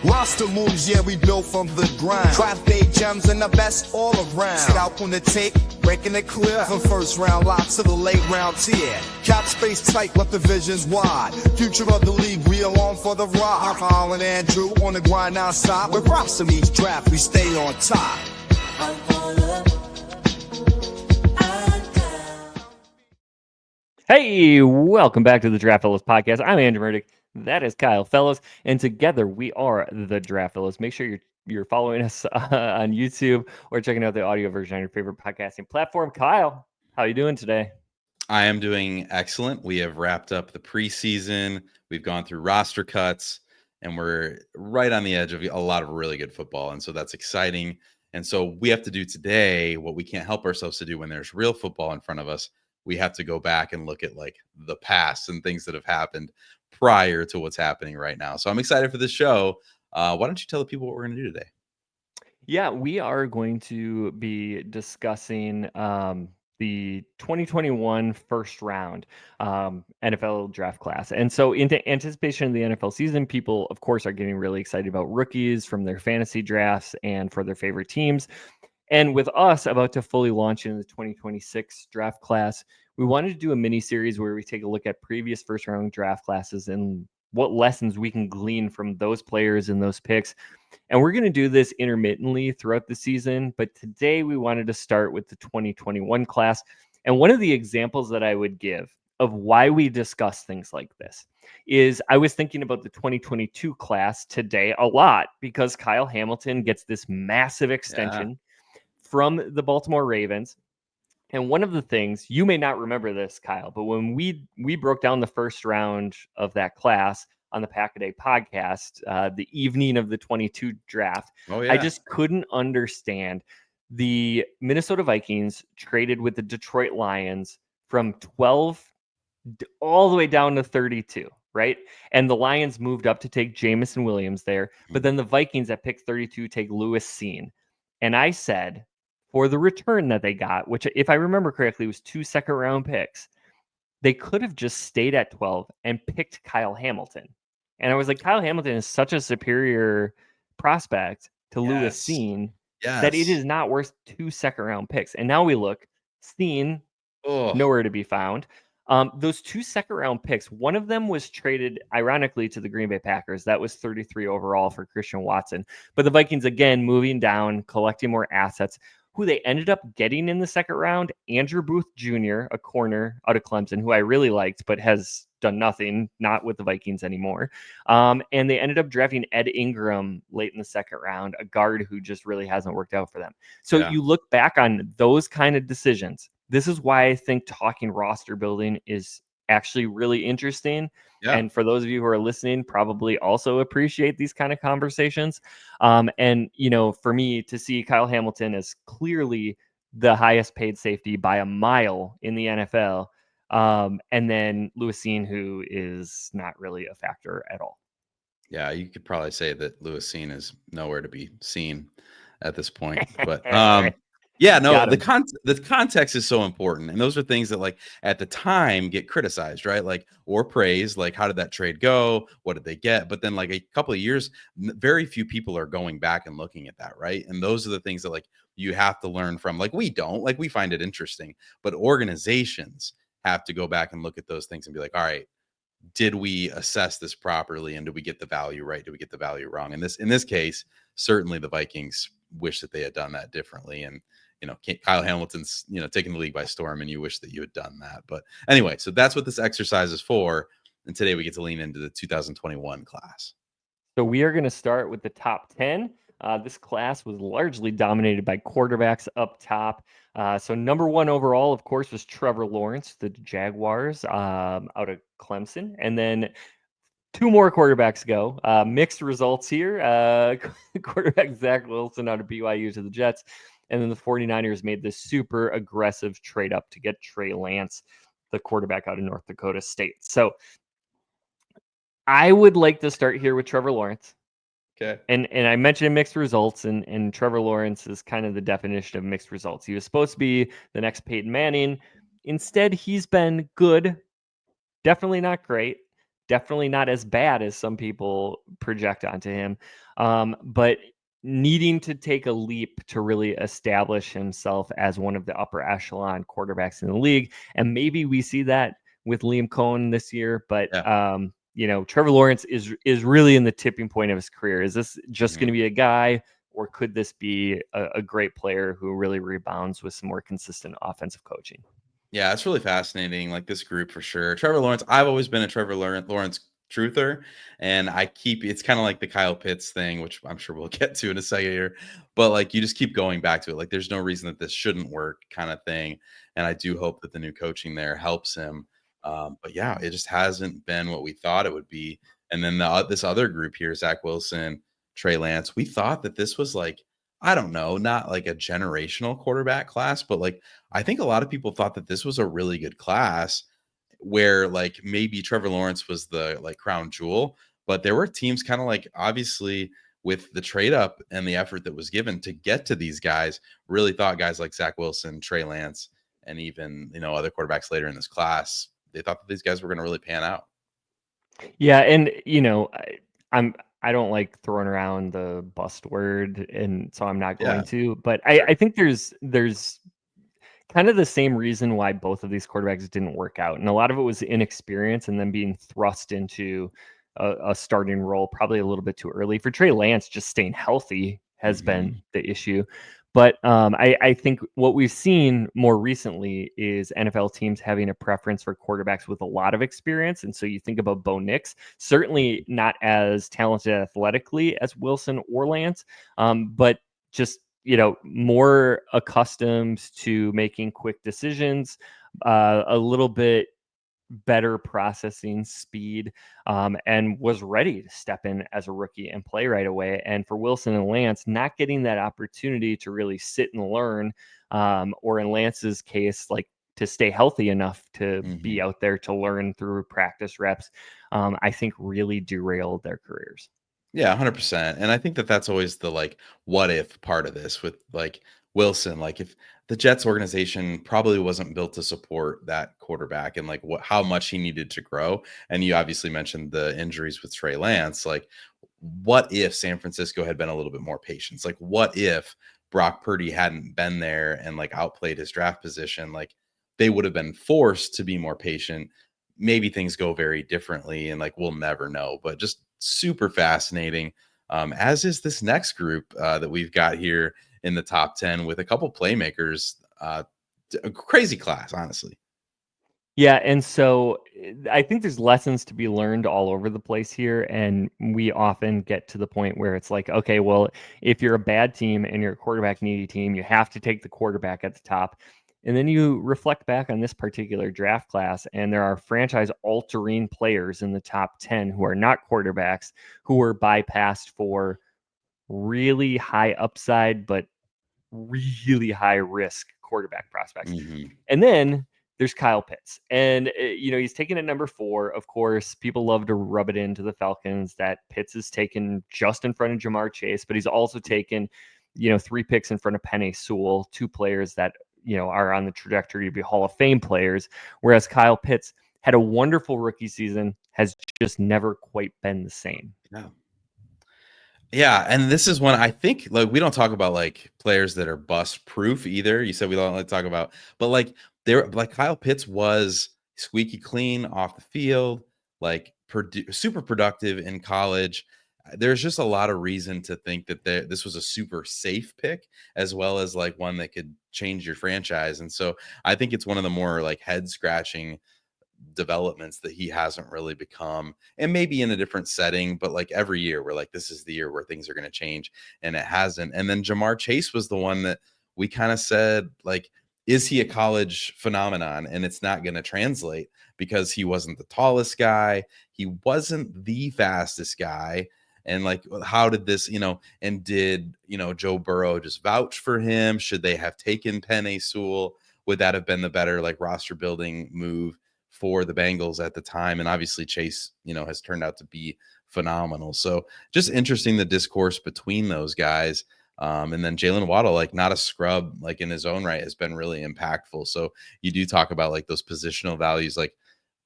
Roster moves, yeah, we built from the grind. Draft day gems and the best all around. Scout on the tape, breaking it clear. From first round lock to the late round tier. Cap space tight, but the vision's wide. Future of the league, we along for the ride. Holland and Andrew on the grind non-stop. With roster meets draft, we stay on top. Hey, welcome back to the Draft Fellows podcast. I'm Andrew Murdick. That is Kyle Fellows, and together we are the Draft Fellows. Make sure you're following us on YouTube or checking out the audio version on your favorite podcasting platform. Kyle, how are you doing today? I am doing excellent. We have wrapped up the preseason. We've gone through roster cuts, and we're right on the edge of a lot of really good football, and so that's exciting. And so we have to do today what we can't help ourselves to do when there's real football in front of us. We have to go back and look at like the past and things that have happened prior to what's happening right now. So I'm excited for this show. Why don't you tell the people what we're going to do today? Yeah, we are going to be discussing the 2021 first round NFL draft class. And so in anticipation of the NFL season, people, of course, are getting really excited about rookies from their fantasy drafts and for their favorite teams. And with us about to fully launch into the 2026 draft class, we wanted to do a mini series where we take a look at previous first round draft classes and what lessons we can glean from those players and those picks. And we're going to do this intermittently throughout the season. But today we wanted to start with the 2021 class. And one of the examples that I would give of why we discuss things like this is I was thinking about the 2022 class today a lot because Kyle Hamilton gets this massive extension from the Baltimore Ravens. And one of the things, you may not remember this, Kyle, but when we broke down the first round of that class on the Pack-A-Day podcast, the evening of the 22 draft, I just couldn't understand the Minnesota Vikings traded with the Detroit Lions from 12 all the way down to 32, right? And the Lions moved up to take Jamison Williams there, but then the Vikings at pick 32 take Lewis Cine. And I said, for the return that they got, which if I remember correctly was 2 second-round picks, they could have just stayed at 12 and picked Kyle Hamilton. And I was like, Kyle Hamilton is such a superior prospect to Lewis Cine that it is not worth 2 second-round picks. And now we look, Cine, nowhere to be found. Those 2 second-round picks, one of them was traded, ironically, to the Green Bay Packers. That was 33 overall for Christian Watson. But the Vikings, again, moving down, collecting more assets. Who they ended up getting in the second round, Andrew Booth Jr., a corner out of Clemson, who I really liked, but has done nothing, not with the Vikings anymore. And they ended up drafting Ed Ingram late in the second round, a guard who just really hasn't worked out for them. So you look back on those kind of decisions. This is why I think talking roster building is actually really interesting. Yeah. And for those of you who are listening, probably also appreciate these kind of conversations. And, you know, for me to see Kyle Hamilton as clearly the highest paid safety by a mile in the NFL. And then Lewis Cine, who is not really a factor at all. Yeah, you could probably say that Lewis Cine is nowhere to be seen at this point. But yeah, no, the context is so important. And those are things that, like, at the time get criticized, right? Like, or praised, like, how did that trade go? What did they get? But then, like, a couple of years, very few people are going back and looking at that, right? And those are the things that, like, you have to learn from. Like, we find it interesting, but organizations have to go back and look at those things and be like, all right, did we assess this properly? And did we get the value right? Did we get the value wrong? And in this case, certainly the Vikings wish that they had done that differently. And, you know, Kyle Hamilton's, you know, taking the league by storm, and you wish that you had done that. But anyway, so that's what this exercise is for. And today we get to lean into the 2021 class. So we are going to start with the top 10. This class was largely dominated by quarterbacks up top. So number 1 overall, of course, was Trevor Lawrence, the Jaguars, out of Clemson. And then 2 more quarterbacks go. Mixed results here. Quarterback Zach Wilson out of BYU to the Jets. And then the 49ers made this super aggressive trade up to get Trey Lance, the quarterback out of North Dakota State. So I would like to start here with Trevor Lawrence. Okay. And I mentioned mixed results, and Trevor Lawrence is kind of the definition of mixed results. He was supposed to be the next Peyton Manning. Instead, he's been good. Definitely not great. Definitely not as bad as some people project onto him. But needing to take a leap to really establish himself as one of the upper echelon quarterbacks in the league. And maybe we see that with Liam Cohen this year, but Trevor Lawrence is really in the tipping point of his career. Is this just going to be a guy, or could this be a great player who really rebounds with some more consistent offensive coaching? Yeah, it's really fascinating. Like this group for sure. Trevor Lawrence, I've always been a Trevor Lawrence truther, and it's kind of like the Kyle Pitts thing, which I'm sure we'll get to in a second here. But like you just keep going back to it. Like there's no reason that this shouldn't work, kind of thing. And I do hope that the new coaching there helps him. But yeah, it just hasn't been what we thought it would be. And then this other group here, Zach Wilson, Trey Lance, we thought that this was like, I don't know, not like a generational quarterback class, but like I think a lot of people thought that this was a really good class where like maybe Trevor Lawrence was the like crown jewel, but there were teams kind of like obviously with the trade up and the effort that was given to get to these guys, really thought guys like Zach Wilson, Trey Lance, and even, other quarterbacks later in this class, they thought that these guys were going to really pan out. Yeah. And, I don't like throwing around the bust word, and so I'm not going to, but I think there's kind of the same reason why both of these quarterbacks didn't work out. And a lot of it was inexperience and then being thrust into a starting role probably a little bit too early. For Trey Lance, just staying healthy has been the issue. But I think what we've seen more recently is NFL teams having a preference for quarterbacks with a lot of experience. And so you think about Bo Nix, certainly not as talented athletically as Wilson or Lance, but just more accustomed to making quick decisions, a little bit better processing speed, and was ready to step in as a rookie and play right away. And for Wilson and Lance, not getting that opportunity to really sit and learn, or in Lance's case, like to stay healthy enough to be out there to learn through practice reps, I think really derailed their careers. Yeah, 100%. And I think that that's always the like what if part of this with like Wilson. Like if the Jets organization probably wasn't built to support that quarterback and like how much he needed to grow. And you obviously mentioned the injuries with Trey Lance. Like, what if San Francisco had been a little bit more patient? Like, what if Brock Purdy hadn't been there and like outplayed his draft position? Like, they would have been forced to be more patient. Maybe things go very differently, and like we'll never know. But just super fascinating, as is this next group that we've got here in the top 10 with a couple playmakers. A crazy class, honestly. Yeah, and so I think there's lessons to be learned all over the place here, and we often get to the point where it's like, okay, well, if you're a bad team and you're a quarterback needy team, you have to take the quarterback at the top. And then you reflect back on this particular draft class, and there are franchise-altering players in the top 10 who are not quarterbacks, who were bypassed for really high upside but really high risk quarterback prospects. And then there's Kyle Pitts. And, he's taken at number 4. Of course, people love to rub it into the Falcons that Pitts is taken just in front of Jamar Chase, but he's also taken, 3 picks in front of Penei Sewell, 2 players that, are on the trajectory to be Hall of Fame players. Whereas Kyle Pitts had a wonderful rookie season, has just never quite been the same. No. Yeah, and this is one I think like we don't talk about like players that are bust proof either. You said we don't like talk about, but like Kyle Pitts was squeaky clean off the field, like super productive in college. There's just a lot of reason to think that this was a super safe pick, as well as like one that could change your franchise. And so I think it's one of the more like head scratching developments that he hasn't really become, and maybe in a different setting, but like every year we're like, this is the year where things are going to change, and it hasn't. And then Jamar Chase was the one that we kind of said, like, is he a college phenomenon? And it's not going to translate because he wasn't the tallest guy, he wasn't the fastest guy. And like, how did this, and did, Joe Burrow just vouch for him? Should they have taken Penei Sewell? Would that have been the better like roster building move for the Bengals at the time? And obviously Chase, has turned out to be phenomenal. So just interesting, the discourse between those guys. And then Jalen Waddle, like not a scrub, like in his own right, has been really impactful. So you do talk about like those positional values, like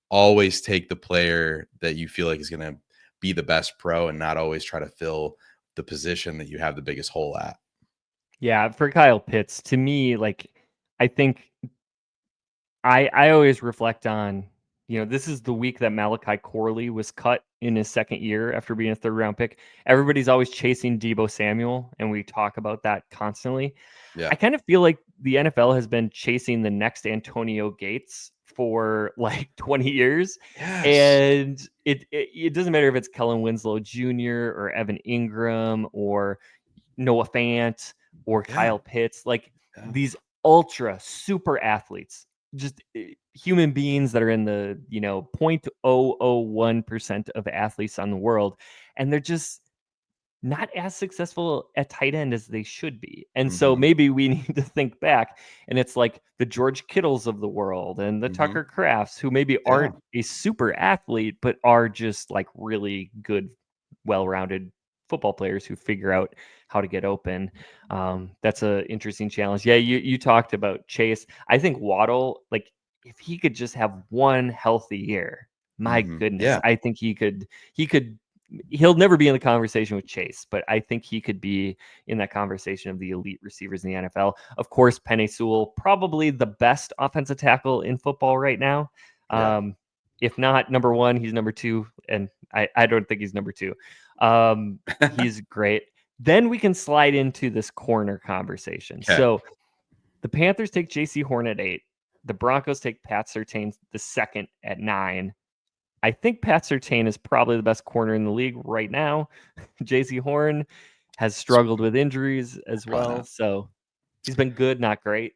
always take the player that you feel like is going to be the best pro and not always try to fill the position that you have the biggest hole at. Yeah, for Kyle Pitts, to me, like, I think I always reflect on, this is the week that Malachi Corley was cut in his second year after being a third round pick. Everybody's always chasing Deebo Samuel, and we talk about that constantly. Yeah. I kind of feel like the NFL has been chasing the next Antonio Gates for like 20 years. Yes. And it doesn't matter if it's Kellen Winslow Jr. or Evan Ingram or Noah Fant or Kyle Pitts, like these ultra super athletes, just human beings that are in the 0.001% of athletes on the world, and they're just not as successful at tight end as they should be. And so maybe we need to think back, and it's like the George Kittles of the world and the Tucker Crafts, who maybe aren't a super athlete, but are just like really good, well-rounded football players who figure out how to get open. That's an interesting challenge. Yeah, you talked about Chase. I think Waddle, like, if he could just have one healthy year, my goodness, I think he could. He'll never be in the conversation with Chase, but I think he could be in that conversation of the elite receivers in the NFL. Of course, Penei Sewell, probably the best offensive tackle in football right now. If not number one, he's number two, and I don't think he's number two. He's great. Then we can slide into this corner conversation. Okay. So the Panthers take J.C. Horn at 8. The Broncos take Pat Surtain the second at 9. I think Pat Surtain is probably the best corner in the league right now. J.C. Horn has struggled with injuries as well, so he's been good, not great.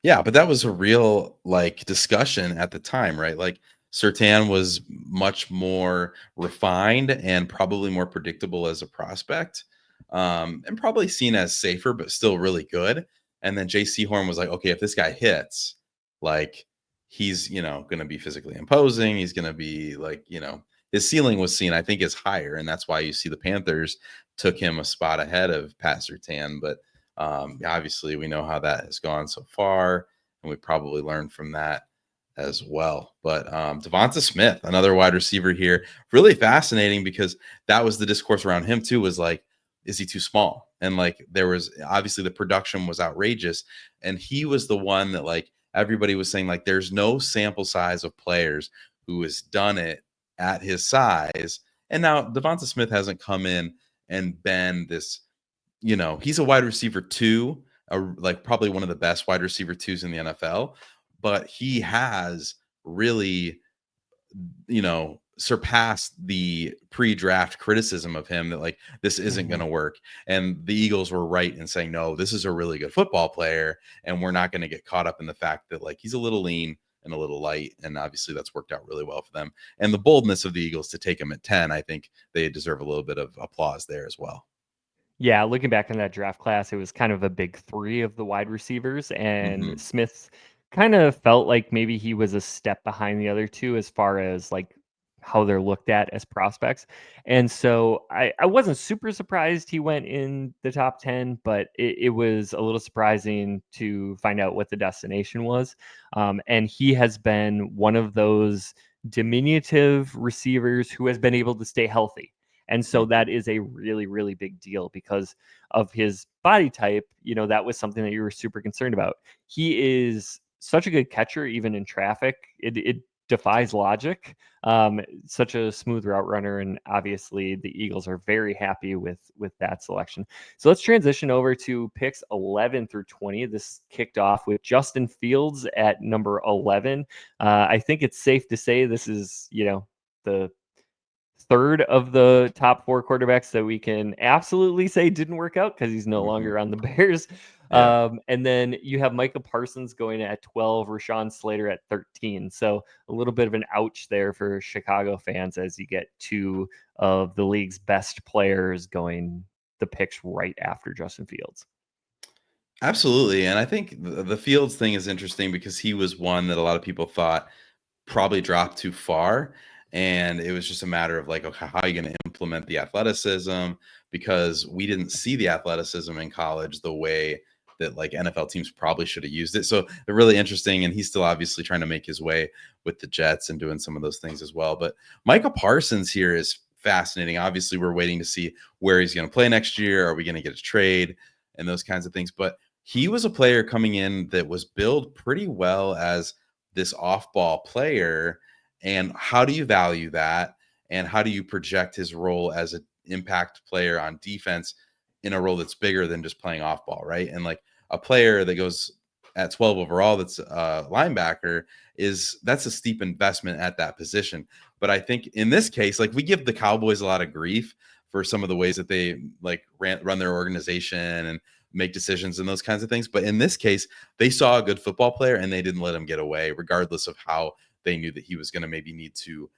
Yeah, but that was a real discussion at the time, right? Like Surtain was much more refined and probably more predictable as a prospect, and probably seen as safer, but still really good. And then J.C. Horn was like, okay, if this guy hits, he's going to be physically imposing. He's going to be his ceiling was seen, I think, is higher, and that's why you see the Panthers took him a spot ahead of Pat Surtain. But obviously, we know how that has gone so far, and we probably learned from that as well. But Devonta Smith, another wide receiver here, really fascinating because that was the discourse around him too. Was like, is he too small? And there was obviously the production was outrageous, and he was the one that everybody was saying there's no sample size of players who has done it at his size. And now Devonta Smith hasn't come in and been this, he's a wide receiver too, probably one of the best wide receiver twos in the NFL, but he has really, surpassed the pre-draft criticism of him that this isn't going to work. And the Eagles were right in saying, no, this is a really good football player, and we're not going to get caught up in the fact that he's a little lean and a little light. And obviously that's worked out really well for them. And the boldness of the Eagles to take him at 10, I think they deserve a little bit of applause there as well. Yeah, looking back in that draft class, it was kind of a big three of the wide receivers, and Smith kind of felt like maybe he was a step behind the other two as far as how they're looked at as prospects. And so I wasn't super surprised he went in the top 10, but it was a little surprising to find out what the destination was. And he has been one of those diminutive receivers who has been able to stay healthy. And so that is a really, really big deal because of his body type. That was something that you were super concerned about. He is such a good catcher, even in traffic. It defies logic. Such a smooth route runner. And obviously the Eagles are very happy with that selection. So let's transition over to picks 11 through 20. This kicked off with Justin Fields at number 11. I think it's safe to say this is, the third of the top four quarterbacks that we can absolutely say didn't work out because he's no longer on the Bears. And then you have Micah Parsons going at 12, Rashawn Slater at 13. So a little bit of an ouch there for Chicago fans as you get two of the league's best players going the picks right after Justin Fields. Absolutely. And I think the Fields thing is interesting because he was one that a lot of people thought probably dropped too far. And it was just a matter of okay, how are you going to implement the athleticism? Because we didn't see the athleticism in college the way that NFL teams probably should have used it. So they're really interesting. And he's still obviously trying to make his way with the Jets and doing some of those things as well. But Micah Parsons here is fascinating. Obviously, we're waiting to see where he's going to play next year. Are we going to get a trade and those kinds of things? But he was a player coming in that was billed pretty well as this off-ball player. And how do you value that? And how do you project his role as an impact player on defense in a role that's bigger than just playing off-ball, right? And like a player that goes at 12 overall that's a linebacker that's a steep investment at that position. But I think in this case, like we give the Cowboys a lot of grief for some of the ways that they like run their organization and make decisions and those kinds of things. But in this case, they saw a good football player and they didn't let him get away, regardless of how they knew that he was going to maybe need to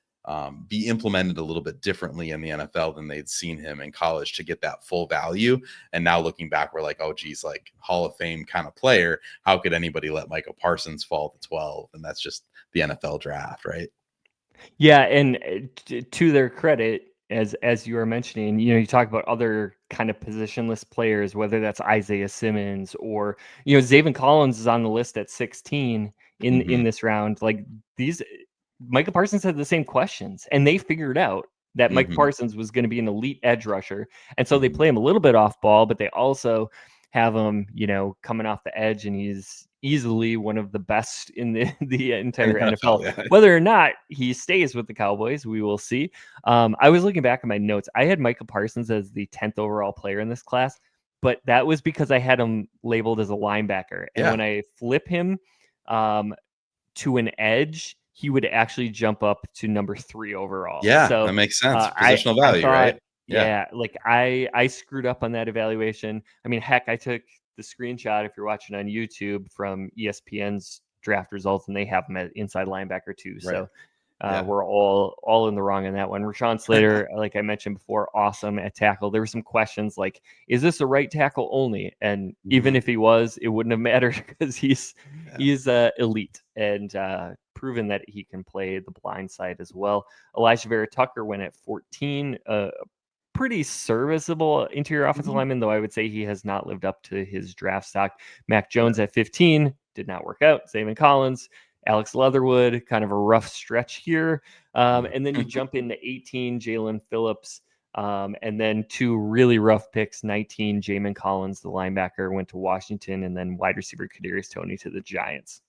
be implemented a little bit differently in the NFL than they'd seen him in college to get that full value. And now looking back, we're like, oh, geez, like Hall of Fame kind of player. How could anybody let Micah Parsons fall to 12? And that's just the NFL draft, right? Yeah, and to their credit, as you were mentioning, you talk about other kind of positionless players, whether that's Isaiah Simmons or Zaven Collins is on the list at 16 in this round. Like these, Micah Parsons had the same questions, and they figured out that Micah Parsons was going to be an elite edge rusher, and so they play him a little bit off ball, but they also have him, coming off the edge, and he's easily one of the best in the entire NFL. Yeah. Whether or not he stays with the Cowboys, we will see. I was looking back at my notes. I had Micah Parsons as the 10th overall player in this class, but that was because I had him labeled as a linebacker. And when I flip him to an edge, he would actually jump up to number 3 overall. Yeah, so that makes sense. Positional value, right? Yeah, like I screwed up on that evaluation. I mean, heck, I took the screenshot, if you're watching on YouTube, from ESPN's draft results, and they have him at inside linebacker too. Right. So we're all in the wrong on that one. Rashawn Slater, like I mentioned before, awesome at tackle. There were some questions like, is this a right tackle only? And even if he was, it wouldn't have mattered because he's elite and proven that he can play the blind side as well. Elijah Vera Tucker went at 14. Pretty serviceable interior offensive lineman, though I would say he has not lived up to his draft stock. Mac Jones at 15 did not work out. Zaven Collins, Alex Leatherwood, kind of a rough stretch here. And then you jump into 18, Jalen Phillips, and then 2 really rough picks, 19, Jamin Collins, the linebacker, went to Washington, and then wide receiver Kadarius Toney to the Giants.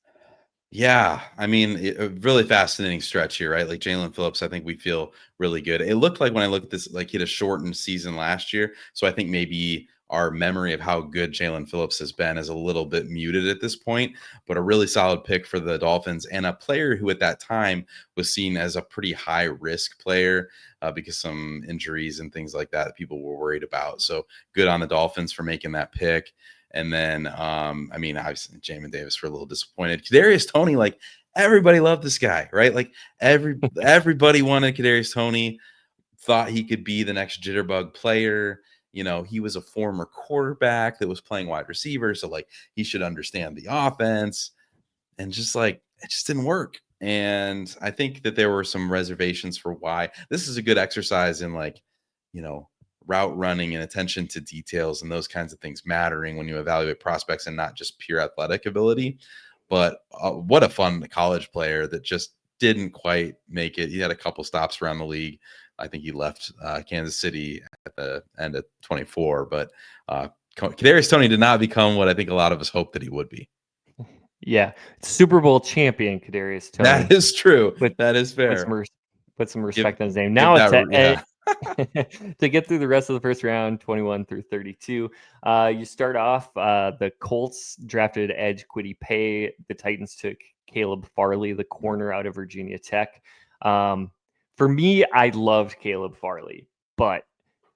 Yeah, I mean, a really fascinating stretch here, right? Like Jalen Phillips, I think we feel really good. It looked like when I looked at this, like he had a shortened season last year. So I think maybe our memory of how good Jalen Phillips has been is a little bit muted at this point, but a really solid pick for the Dolphins and a player who at that time was seen as a pretty high risk player because some injuries and things like that people were worried about. So good on the Dolphins for making that pick. And then, I mean, obviously, Jamin Davis were a little disappointed. Kadarius Toney, like everybody loved this guy, right? Like everybody wanted Kadarius Toney, thought he could be the next jitterbug player. He was a former quarterback that was playing wide receiver, so like he should understand the offense. And just like it just didn't work. And I think that there were some reservations for why. This is a good exercise in like, route running and attention to details and those kinds of things mattering when you evaluate prospects and not just pure athletic ability. But what a fun college player that just didn't quite make it. He had a couple stops around the league. I think he left Kansas City at the end of 24, but Kadarius Toney did not become what I think a lot of us hoped that he would be. Yeah, Super Bowl champion Kadarius Toney. That is true. That is fair. Put some respect on his name. Now to get through the rest of the first round, 21 through 32, you start off, the Colts drafted edge Kwity Paye. The Titans took Caleb Farley, the corner out of Virginia Tech. For me, I loved Caleb Farley, but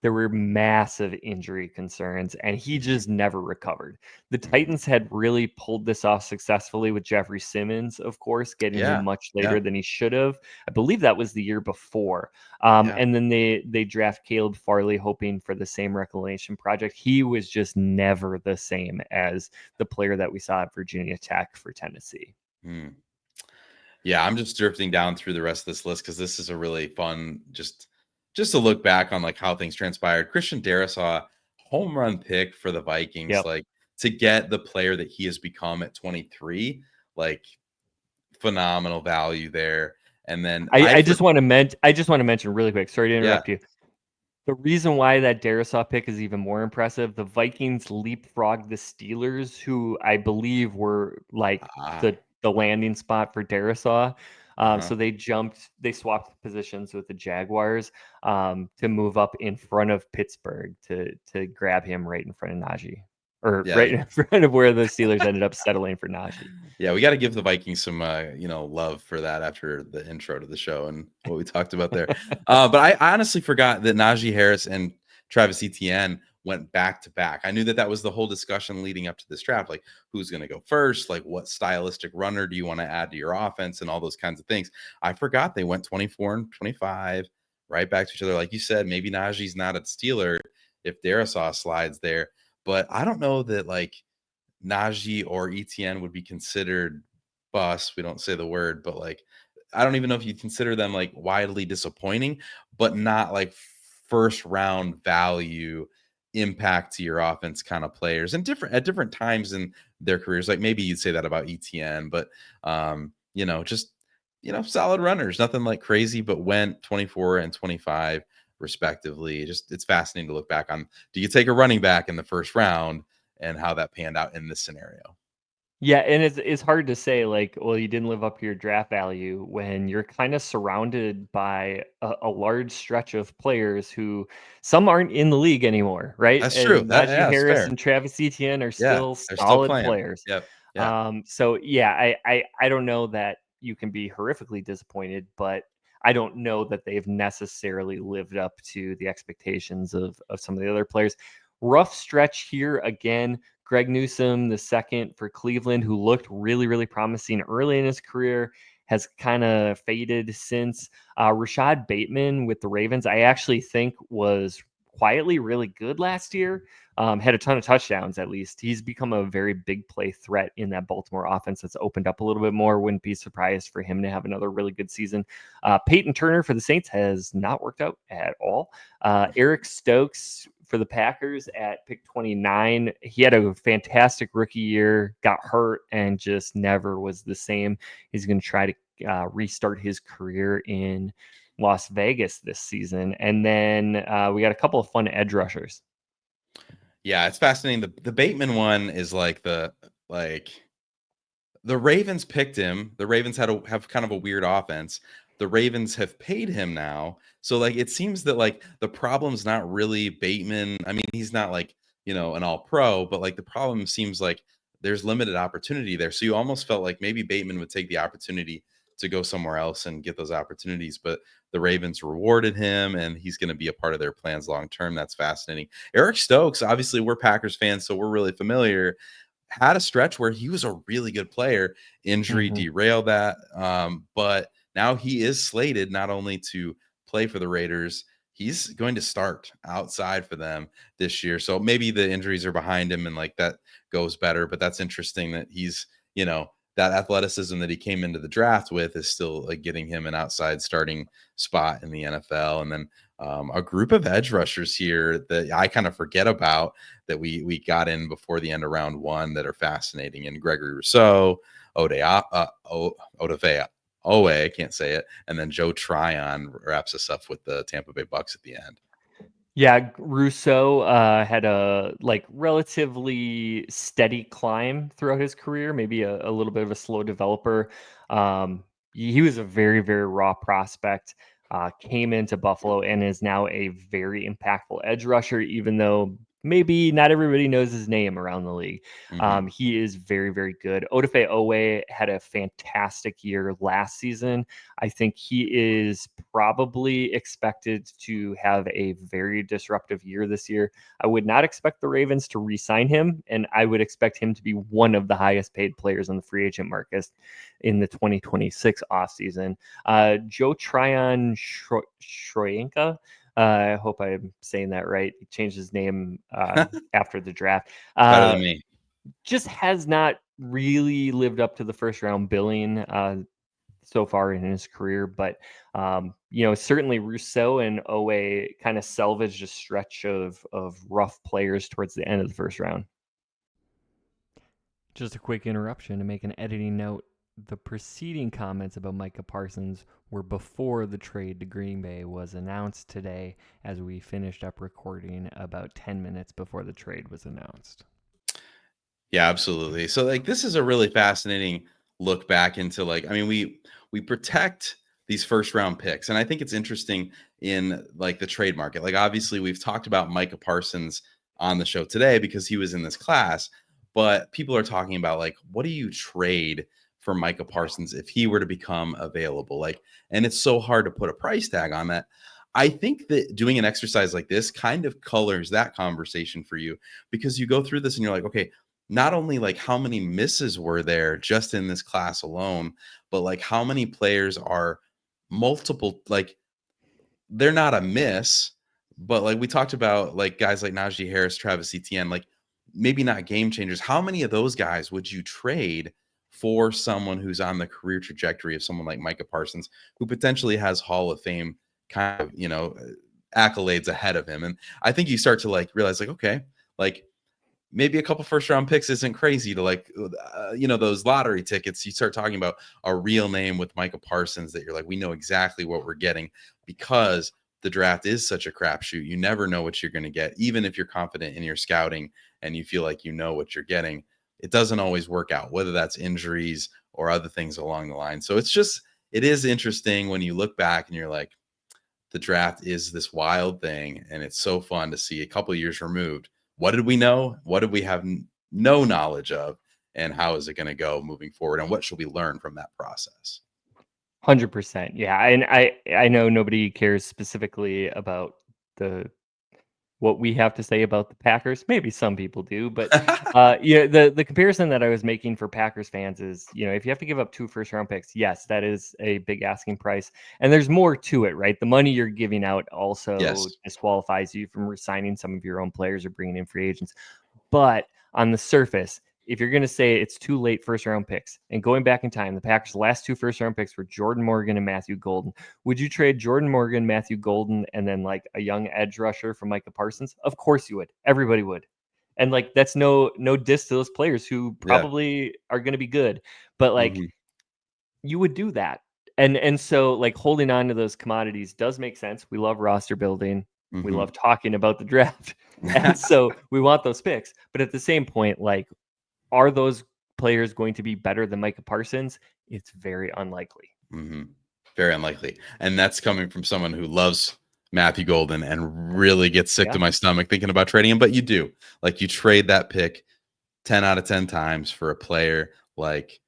there were massive injury concerns, and he just never recovered. The Titans had really pulled this off successfully with Jeffrey Simmons, of course, getting him much later than he should have. I believe that was the year before. And then they draft Caleb Farley, hoping for the same reclamation project. He was just never the same as the player that we saw at Virginia Tech for Tennessee. Yeah, I'm just drifting down through the rest of this list because this is a really fun, just to look back on like how things transpired. Christian Darrisaw, home run pick for the Vikings, like to get the player that he has become at 23, like phenomenal value there. And then I just want to mention really quick. Sorry to yeah, interrupt you. The reason why that Darisaw pick is even more impressive, the Vikings leapfrogged the Steelers, who I believe were like ah, the landing spot for Darisaw. uh-huh. So they swapped positions with the Jaguars to move up in front of Pittsburgh to grab him right in front of Najee, or Yeah, right in front of where the Steelers ended up settling for Najee. yeah, we got to give the Vikings some, love for that after the intro to the show and what we talked about there. But I honestly forgot that Najee Harris and Travis Etienne went back to back. I knew that was the whole discussion leading up to this draft, like who's going to go first, like what stylistic runner do you want to add to your offense, and all those kinds of things. I forgot they went 24 and 25 right back to each other. Like you said, maybe Najee's not a Steeler if Darisaw slides there, but I don't know that like Najee or ETN would be considered bust. We don't say the word, but like I don't even know if you consider them like widely disappointing, but not like first round value impact to your offense kind of players and different at different times in their careers. Like maybe you'd say that about ETN, but just solid runners, nothing like crazy, but went 24 and 25 respectively. Just it's fascinating to look back on. Do you take a running back in the first round and how that panned out in this scenario? Yeah, and it's hard to say like, well, you didn't live up to your draft value when you're kind of surrounded by a large stretch of players who some aren't in the league anymore, right? That's true. And Najee That's Harris fair. and Travis Etienne are Yeah, still they're still solid playing. players. Yep. Yeah. So yeah, I don't know that you can be horrifically disappointed, but I don't know that they've necessarily lived up to the expectations of some of the other players. Rough stretch here again. Greg Newsome, the second for Cleveland, who looked really, really promising early in his career, has kind of faded since. Rashad Bateman with the Ravens, I actually think was quietly really good last year. Had a ton of touchdowns, at least. He's become a very big play threat in that Baltimore offense that's opened up a little bit more. Wouldn't be surprised for him to have another really good season. Peyton Turner for the Saints has not worked out at all. Eric Stokes for the Packers at pick 29. He had a fantastic rookie year, got hurt, and just never was the same. He's going to try to restart his career in Las Vegas this season. And then we got a couple of fun edge rushers. Yeah, it's fascinating. The Bateman one is like the Ravens picked him. The Ravens have kind of a weird offense. The Ravens have paid him now. So like it seems that like the problem's not really Bateman. I mean, he's not like, an all pro, but like the problem seems like there's limited opportunity there. So you almost felt like maybe Bateman would take the opportunity to go somewhere else and get those opportunities, but the Ravens rewarded him and he's going to be a part of their plans long term. That's fascinating. Eric Stokes, obviously we're Packers fans, so we're really familiar, had a stretch where he was a really good player. Injury derailed that. But now he is slated not only to play for the Raiders, he's going to start outside for them this year. So maybe the injuries are behind him and like that goes better. But that's interesting that he's, that athleticism that he came into the draft with is still like getting him an outside starting spot in the NFL. And then a group of edge rushers here that I kind of forget about that we got in before the end of round one that are fascinating. And Gregory Rousseau, Odave Owe, I can't say it, and then Joe Tryon wraps us up with the Tampa Bay Bucks at the end. Yeah, Rousseau had a relatively steady climb throughout his career, maybe a little bit of a slow developer. He was a very, very raw prospect, came into Buffalo and is now a very impactful edge rusher, even though maybe not everybody knows his name around the league. He is very, very good. Odafe Owe had a fantastic year last season. I think he is probably expected to have a very disruptive year this year. I would not expect the Ravens to re-sign him, and I would expect him to be one of the highest paid players on the free agent market in the 2026 offseason. Joe Tryon Shroyenka, I hope I'm saying that right. He changed his name after the draft. Better than me. Just has not really lived up to the first round billing so far in his career, but certainly Rousseau and Owe kind of salvaged a stretch of rough players towards the end of the first round. Just a quick interruption to make an editing note. the preceding comments about Micah Parsons were before the trade to Green Bay was announced today, as we finished up recording about 10 minutes before the trade was announced. Yeah, absolutely. So like this is a really fascinating look back into like, I mean, we protect these first round picks. And I think it's interesting in like the trade market. Like obviously we've talked about Micah Parsons on the show today because he was in this class, but people are talking about like, what do you trade for Micah Parsons if he were to become available? Like, and it's so hard to put a price tag on that. I think that doing an exercise like this kind of colors that conversation for you, because you go through this and you're like, okay, not only like how many misses were there just in this class alone, but like how many players are multiple, like they're not a miss, but like we talked about like guys like Najee Harris, Travis Etienne, like maybe not game changers. How many of those guys would you trade for someone who's on the career trajectory of someone like Micah Parsons, who potentially has Hall of Fame kind of, accolades ahead of him? And I think you start to like realize like, okay, like maybe a couple first round picks isn't crazy to like, those lottery tickets. You start talking about a real name with Micah Parsons that you're like, we know exactly what we're getting, because the draft is such a crapshoot. You never know what you're going to get. Even if you're confident in your scouting and you feel like you know what you're getting, it doesn't always work out, whether that's injuries or other things along the line. So it is interesting when you look back and you're like, the draft is this wild thing. And it's so fun to see a couple of years removed. What did we know? What did we have no knowledge of? And how is it going to go moving forward? And what should we learn from that process? 100%. Yeah. And I know nobody cares specifically about what we have to say about the Packers. Maybe some people do, but the comparison that I was making for Packers fans is, if you have to give up 2 first round picks, yes, that is a big asking price. And there's more to it, right? The money you're giving out also disqualifies you from re-signing some of your own players or bringing in free agents. But on the surface, if you're going to say it's 2 late first round picks, and going back in time, the Packers' last 2 first round picks were Jordan Morgan and Matthew Golden. Would you trade Jordan Morgan, Matthew Golden, and then like a young edge rusher for Micah Parsons? Of course you would. Everybody would. And like, that's no diss to those players who probably are going to be good, but like you would do that. And so like holding on to those commodities does make sense. We love roster building. We love talking about the draft. And so we want those picks, but at the same point, like, are those players going to be better than Micah Parsons? It's very unlikely. Very unlikely. And that's coming from someone who loves Matthew Golden and really gets sick to my stomach thinking about trading him. But you do. Like, you trade that pick 10 out of 10 times for a player like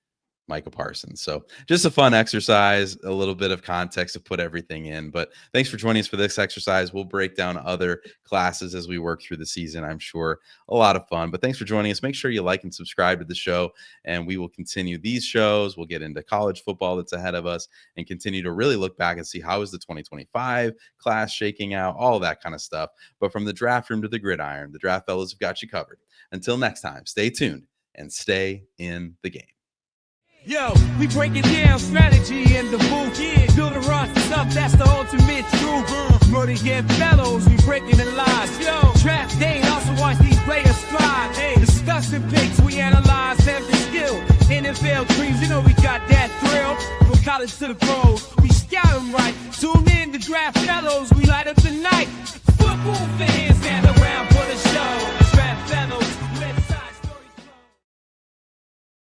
Micah Parsons. So just a fun exercise, a little bit of context to put everything in. But thanks for joining us for this exercise. We'll break down other classes as we work through the season. I'm sure a lot of fun. But thanks for joining us. Make sure you like and subscribe to the show, and we will continue these shows. We'll get into college football that's ahead of us and continue to really look back and see how is the 2025 class shaking out, all that kind of stuff. But from the draft room to the gridiron, the Draft Fellows have got you covered. Until next time, stay tuned and stay in the game. Yo, we breaking down strategy in the booth. Yeah, build a roster up, that's the ultimate truth. Murder get fellows, we breaking the lies. Yo, draft day, also watch these players slide. Hey, discussing picks, we analyze every skill. NFL dreams, we got that thrill. From college to the pros, we scout them right. Tune in to Draft Fellows, we light up the night. Football fans,